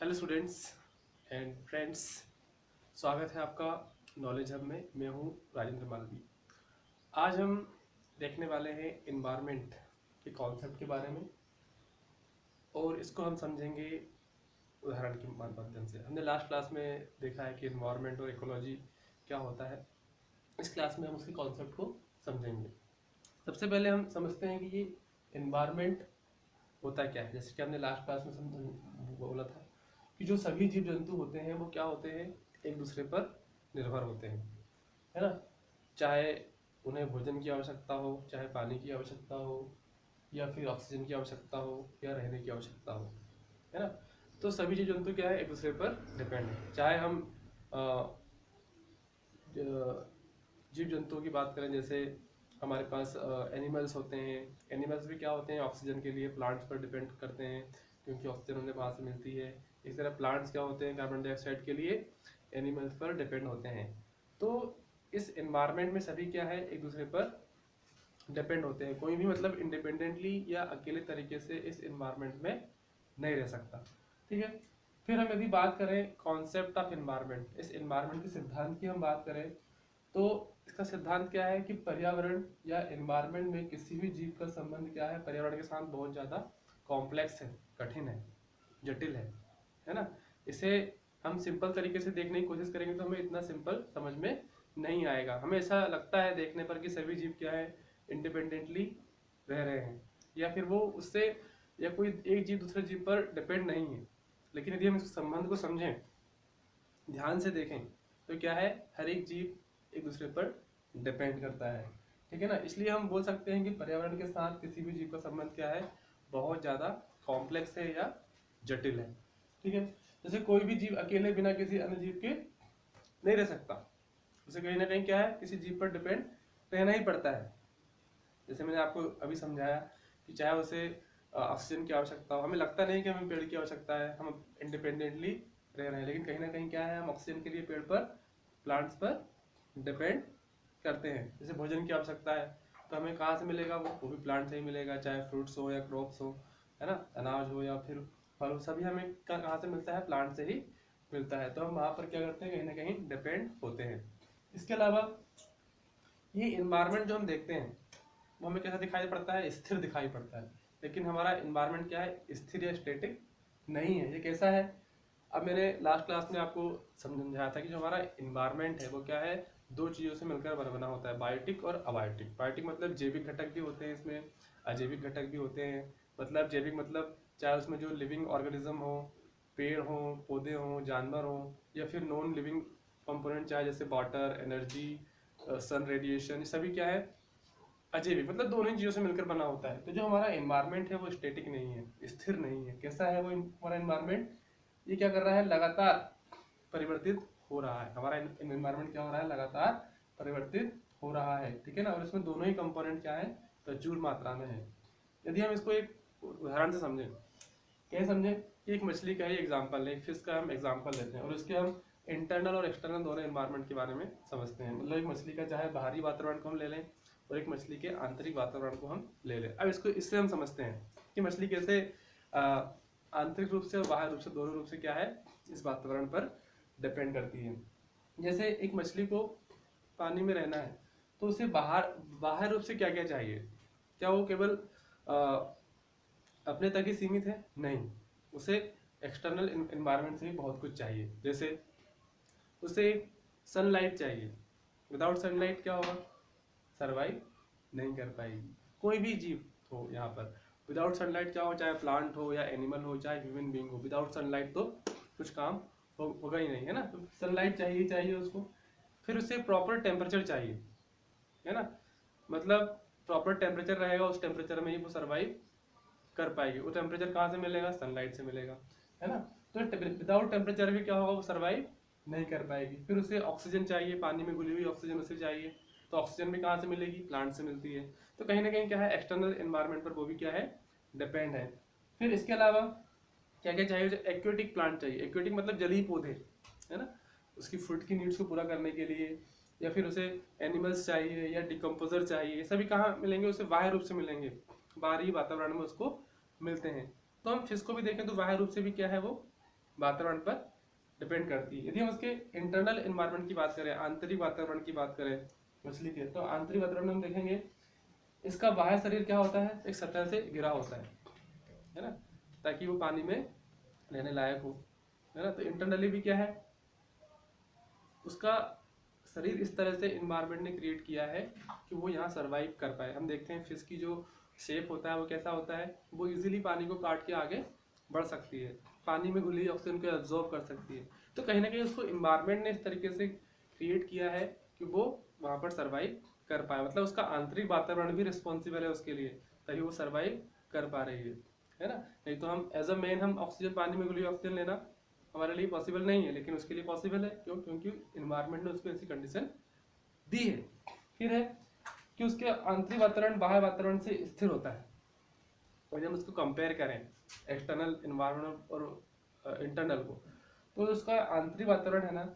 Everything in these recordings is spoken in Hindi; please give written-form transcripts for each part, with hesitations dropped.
हेलो स्टूडेंट्स एंड फ्रेंड्स, स्वागत है आपका नॉलेज हब में। मैं हूं राजेंद्र मालवी। आज हम देखने वाले हैं इन्वायरमेंट के कॉन्सेप्ट के बारे में और इसको हम समझेंगे उदाहरण के माध्यम से। हमने लास्ट क्लास में देखा है कि इन्वायरमेंट और इकोलॉजी क्या होता है। इस क्लास में हम उसके कॉन्सेप्ट को समझेंगे। सबसे पहले हम समझते हैं कि ये इन्वायरमेंट होता क्या है। जैसे कि हमने लास्ट क्लास में बोला था कि जो सभी जीव जंतु होते हैं वो क्या होते हैं, एक दूसरे पर निर्भर होते हैं, है ना। चाहे उन्हें भोजन की आवश्यकता हो, चाहे पानी की आवश्यकता हो, या फिर ऑक्सीजन की आवश्यकता हो, या रहने की आवश्यकता हो, है ना। तो सभी जीव जंतु क्या है, एक दूसरे पर डिपेंड है। चाहे हम जीव जंतुओं की बात करें, जैसे हमारे पास एनिमल्स होते हैं। एनिमल्स भी क्या होते हैं, ऑक्सीजन के लिए प्लांट्स पर डिपेंड करते हैं क्योंकि ऑक्सीजन उन्हें वहाँ से मिलती है। इस तरह प्लांट्स क्या होते हैं, कार्बन डाइऑक्साइड के लिए एनिमल्स पर डिपेंड होते हैं। तो इस एनवायरनमेंट में सभी क्या है, एक दूसरे पर डिपेंड होते हैं। कोई भी मतलब इंडिपेंडेंटली या अकेले तरीके से इस एनवायरनमेंट में नहीं रह सकता, ठीक है। फिर हम यदि बात करें कॉन्सेप्ट ऑफ एनवायरनमेंट, इस एनवायरनमेंट के सिद्धांत की हम बात करें तो इसका सिद्धांत क्या है कि पर्यावरण या एनवायरनमेंट में किसी भी जीव का संबंध क्या है, पर्यावरण के साथ बहुत ज़्यादा कॉम्प्लेक्स है, कठिन है, जटिल है ना। इसे हम सिंपल तरीके से देखने की कोशिश करेंगे तो हमें इतना सिंपल समझ में नहीं आएगा। हमें ऐसा लगता है देखने पर कि सभी जीव क्या है, इंडिपेंडेंटली रह रहे हैं, या फिर वो उससे या कोई एक जीव दूसरे जीव पर डिपेंड नहीं है। लेकिन यदि हम इस संबंध को समझें, ध्यान से देखें, तो क्या है, हर एक जीव एक दूसरे पर डिपेंड करता है, ठीक है ना। इसलिए हम बोल सकते हैं कि पर्यावरण के साथ किसी भी जीव का संबंध क्या है, बहुत ज़्यादा कॉम्प्लेक्स है या जटिल है, ठीक है। जैसे कोई भी जीव अकेले बिना किसी अन्य जीव के नहीं रह सकता, उसे कहीं ना कहीं क्या है, किसी जीव पर डिपेंड रहना ही पड़ता है। जैसे मैंने आपको अभी समझाया कि चाहे उसे ऑक्सीजन की आवश्यकता हो, हमें लगता नहीं कि हमें पेड़ की आवश्यकता है, हम इंडिपेंडेंटली रह रहे हैं, लेकिन कहीं ना कहीं क्या है, हम ऑक्सीजन के लिए पेड़ पर, प्लांट्स पर डिपेंड करते हैं। जैसे भोजन की आवश्यकता है तो हमें कहाँ से मिलेगा, वो भी प्लांट से ही मिलेगा, चाहे फ्रूट्स हो या क्रॉप्स हो, है ना, अनाज हो या फिर फल हो, सभी हमें कहाँ से मिलता है, प्लांट से ही मिलता है। तो हम वहाँ पर क्या करते हैं, कहीं ना कहीं डिपेंड होते हैं। इसके अलावा ये इन्वायरमेंट जो हम देखते हैं वो हमें कैसा दिखाई पड़ता है, स्थिर दिखाई पड़ता है। लेकिन हमारा इन्वायरमेंट क्या है, स्थिर या स्टैटिक नहीं है। ये कैसा है, अब मैंने लास्ट क्लास में आपको समझाया था कि जो हमारा इन्वायरमेंट है वो क्या है, दो चीज़ों से मिलकर बना होता है, बायोटिक और अबायोटिक। बायोटिक मतलब जैविक घटक भी होते हैं इसमें, अजैविक घटक भी होते हैं। मतलब जैविक मतलब चाहे उसमें जो लिविंग ऑर्गेनिज्म हो, पेड़ हो, पौधे हों, जानवर हों, या फिर नॉन लिविंग कंपोनेंट, चाहे जैसे वाटर, एनर्जी, सन रेडिएशन, ये सभी क्या है, अजैविक। मतलब दोनों ही चीज़ों से मिलकर बना होता है। तो जो हमारा एनवायरनमेंट है वो स्टैटिक नहीं है, स्थिर नहीं है। कैसा है वो हमारा एनवायरनमेंट, ये क्या कर रहा है, लगातार परिवर्तित हो रहा है। हमारा एनवायरनमेंट क्या हो रहा है, लगातार परिवर्तित हो रहा है, ठीक है ना। और इसमें दोनों ही कंपोनेंट क्या है, प्रचुर मात्रा में है। यदि हम इसको एक उदाहरण से समझें, क्या समझें कि एक मछली का ही एग्जाम्पल है, एक फिश का हम एग्जाम्पल लेते हैं और उसके हम इंटरनल और एक्सटर्नल दोनों एनवायरनमेंट के बारे में समझते हैं। मतलब एक मछली का चाहे बाहरी वातावरण को हम ले लें और एक मछली के आंतरिक वातावरण को हम ले लें। अब इसको इससे हम समझते हैं कि मछली कैसे आंतरिक रूप से और बाहर रूप से, दोनों रूप से क्या है, इस वातावरण पर डिपेंड करती है। जैसे एक मछली को पानी में रहना है तो उसे बाहर रूप से क्या क्या चाहिए, क्या वो केवल अपने तक ही सीमित है, नहीं, उसे एक्सटर्नल एनवायरनमेंट से भी बहुत कुछ चाहिए। जैसे उसे सनलाइट चाहिए, विदाउट सनलाइट क्या होगा, सरवाइव नहीं कर पाएगी। कोई भी जीव हो यहाँ पर विदाउट सनलाइट क्या हो, चाहे प्लांट हो या एनिमल हो, चाहे ह्यूमन बीइंग हो, विदाउट सनलाइट तो कुछ काम होगा ही नहीं, है ना। तो सनलाइट चाहिए चाहिए उसको। फिर उसे प्रॉपर टेम्परेचर चाहिए, है ना। मतलब प्रॉपर टेम्परेचर रहेगा, उस टेम्परेचर में ही वो सर्वाइव कर पाएगी। वो टेम्परेचर कहाँ से मिलेगा, सनलाइट से मिलेगा, है ना। तो विदाउट टेम्परेचर भी क्या होगा, वो सर्वाइव नहीं कर पाएगी। फिर उसे ऑक्सीजन चाहिए, पानी में घुली हुई ऑक्सीजन उसे चाहिए, तो ऑक्सीजन भी कहाँ से मिलेगी, प्लांट से मिलती है। तो कहीं ना कहीं क्या है, एक्सटर्नल एनवायरनमेंट पर वो भी क्या है, डिपेंड है। फिर इसके अलावा क्या क्या चाहिए, एक्वेटिक प्लांट चाहिए। एक्वेटिक मतलब जलीय पौधे, है ना, उसकी फूड की नीड्स को पूरा करने के लिए। या फिर उसे एनिमल्स चाहिए या डिकम्पोजर चाहिए, ये सभी कहाँ मिलेंगे, उसे बाह्य रूप से मिलेंगे, बाहरी वातावरण में उसको मिलते हैं। तो हम फिश को भी देखें तो बाह्य रूप से भी क्या है, वो वातावरण पर डिपेंड करती है। यदि हम उसके इंटरनल एनवायरनमेंट की बात करें, आंतरिक वातावरण की बात करें मछली के, तो आंतरिक वातावरण में हम देखेंगे इसका बाह्य शरीर क्या होता है, एक सतह से घिरा होता है ना, ताकि वो पानी में रहने लायक हो, है ना। तो इंटरनली भी क्या है, उसका शरीर इस तरह से इन्वायरमेंट ने क्रिएट किया है कि वो यहाँ सरवाइव कर पाए। हम देखते हैं फिश की जो शेप होता है वो कैसा होता है, वो इजीली पानी को काट के आगे बढ़ सकती है, पानी में घुली ऑक्सीजन को एब्जॉर्ब कर सकती है। तो कहीं ना कहीं उसको इन्वायरमेंट ने इस तरीके से क्रिएट किया है कि वो वहाँ पर सर्वाइव कर पाए, मतलब उसका आंतरिक वातावरण भी रिस्पॉन्सिबल है उसके लिए, तभी वो सर्वाइव कर पा रही है ना। नहीं तो हम एज अ मैन हम ऑक्सीजन, पानी में घुली ऑक्सीजन लेना हमारे लिए पॉसिबल नहीं है, लेकिन उसके लिए पॉसिबल है। क्यों? क्योंकि इन्वायरमेंट ने उसको ऐसी कंडीशन दी है। फिर है कि उसके आंतरिक वातावरण बाह्य वातावरण से स्थिर होता है, और जब हम उसको कंपेयर करें एक्सटर्नल इन्वायरमेंट और इंटरनल को, तो उसका आंतरिक वातावरण है ना,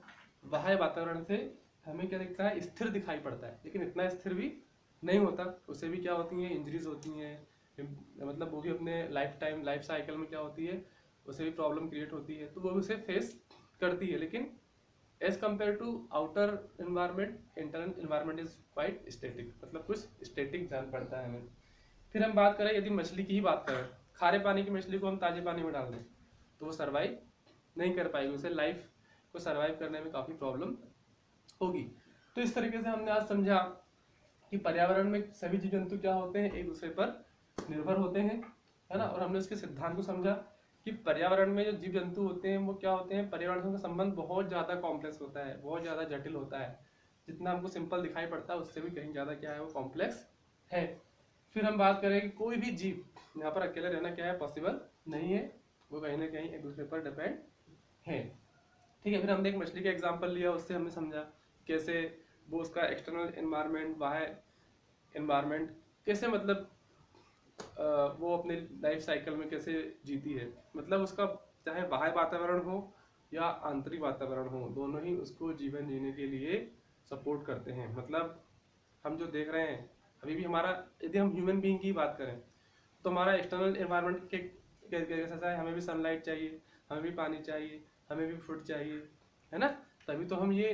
बाह्य वातावरण से हमें क्या दिखता है, स्थिर दिखाई पड़ता है, लेकिन इतना स्थिर भी नहीं होता। उससे भी क्या होती हैं, इंजरीज होती हैं, मतलब वो भी अपने लाइफ साइकिल में क्या होती है, उसे भी प्रॉब्लम क्रिएट होती है, तो वो भी उसे फेस करती है। लेकिन as compare to outer environment, internal environment is quite static, मतलब कुछ स्टेटिक जान पड़ता है हमें। फिर हम बात करें, यदि मछली की ही बात करें, खारे पानी की मछली को हम ताजे पानी में डाल दें तो वो सर्वाइव नहीं कर पाएगी, उसे लाइफ को सर्वाइव करने में काफ़ी प्रॉब्लम होगी। तो इस तरीके से हमने आज समझा कि पर्यावरण में सभी जीव जंतु क्या होते हैं, एक दूसरे पर निर्भर होते हैं, है ना। और हमने उसके सिद्धांत को समझा कि पर्यावरण में जो जीव जंतु होते हैं वो क्या होते हैं, पर्यावरण का संबंध बहुत ज़्यादा कॉम्प्लेक्स होता है, बहुत ज़्यादा जटिल होता है। जितना हमको सिंपल दिखाई पड़ता है उससे भी कहीं ज़्यादा क्या है, वो कॉम्प्लेक्स है। फिर हम बात करें कि कोई भी जीव यहाँ पर अकेले रहना क्या है, पॉसिबल नहीं है, वो कहीं ना कहीं एक दूसरे पर डिपेंड है। ठीक है। फिर हमने एक मछली का एग्जाम्पल लिया, उससे हमने समझा कैसे वो उसका एक्सटर्नल एनवायरनमेंट, बाहर एनवायरनमेंट कैसे, मतलब वो अपने लाइफ साइकिल में कैसे जीती है, मतलब उसका चाहे बाह्य वातावरण हो या आंतरिक वातावरण हो, दोनों ही उसको जीवन जीने के लिए सपोर्ट करते हैं। मतलब हम जो देख रहे हैं अभी भी हमारा, यदि हम ह्यूमन बीइंग की बात करें तो हमारा एक्सटर्नल एनवायरनमेंट के कैसा है, हमें भी सनलाइट चाहिए, हमें भी पानी चाहिए, हमें भी फूड चाहिए, है ना। तभी तो हम ये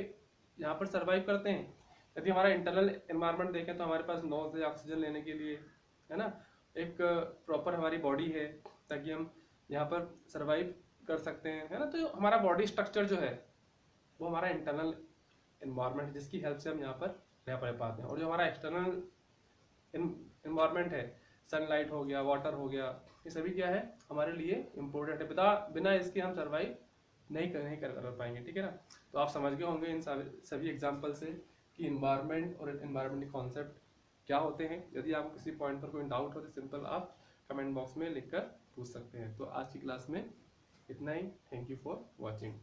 यहाँ पर सर्वाइव करते हैं। यदि हमारा इंटरनल एनवायरनमेंट देखें तो हमारे पास नोज है ऑक्सीजन लेने के लिए, है ना, एक प्रॉपर हमारी बॉडी है ताकि हम यहाँ पर सर्वाइव कर सकते हैं, है ना। तो हमारा बॉडी स्ट्रक्चर जो है वो हमारा इंटरनल एनवायरनमेंट, जिसकी हेल्प से हम यहाँ पर रह पाते हैं। और जो हमारा एक्सटर्नल एनवायरनमेंट है, सनलाइट हो गया, वाटर हो गया, ये सभी क्या है, हमारे लिए इम्पोर्टेंट है। बिना इसके हम सर्वाइव नहीं कर पाएंगे। ठीक है ना। तो आप समझ गए होंगे इन सभी एग्जाम्पल से कि इन्वायरमेंट और एनवायरमेंट के कॉन्सेप्ट क्या होते हैं। यदि आपको किसी पॉइंट पर कोई डाउट हो तो सिंपल आप कमेंट बॉक्स में लिखकर पूछ सकते हैं। तो आज की क्लास में इतना ही। Thank you for watching.